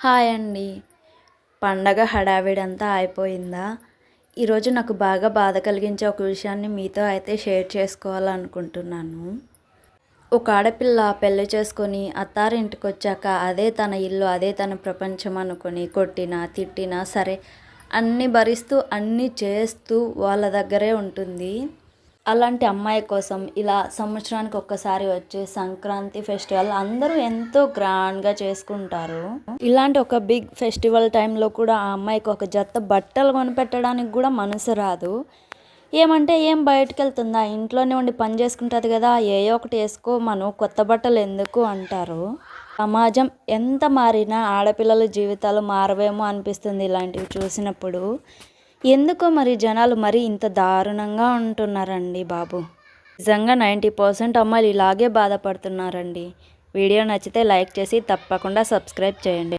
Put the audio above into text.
Hi అండి. పండగ హడావిడంతా అయిపోయిందా? ఈరోజు నాకు బాగా బాధ కలిగించే ఒక విషయాన్ని మీతో అయితే షేర్ చేసుకోవాలనుకుంటున్నాను. ఒక ఆడపిల్ల పెళ్లి చేసుకొని అత్తారింటికొచ్చాక అదే తన ఇల్లు, అదే తన ప్రపంచం అనుకొని కొట్టినా, తిట్టినా సరే అన్నీ భరిస్తూ, అన్నీ చేస్తూ వాళ్ళ దగ్గరే ఉంటుంది. అలాంటి అమ్మాయి కోసం ఇలా సంవత్సరానికి ఒక్కసారి వచ్చే సంక్రాంతి ఫెస్టివల్ అందరూ ఎంతో గ్రాండ్గా చేసుకుంటారు. ఇలాంటి ఒక బిగ్ ఫెస్టివల్ టైంలో కూడా ఆ అమ్మాయికి ఒక జత బట్టలు కొనిపెట్టడానికి కూడా మనసు రాదు. ఏమంటే ఏం బయటకు వెళ్తుందా, ఇంట్లోనే ఉండి పని చేసుకుంటుంది కదా, ఏయో ఒకటి వేసుకో, మనం కొత్త బట్టలు ఎందుకు అంటారు. సమాజం ఎంత మారినా ఆడపిల్లల జీవితాలు మారవేమో అనిపిస్తుంది ఇలాంటివి చూసినప్పుడు. ఎందుకో మరి జనాలు మరి ఇంత దారుణంగా ఉంటున్నారండి బాబు. నిజంగా 90% అమ్మాయిలు ఇలాగే బాధపడుతున్నారండి. వీడియో నచ్చితే లైక్ చేసి తప్పకుండా సబ్స్క్రైబ్ చేయండి.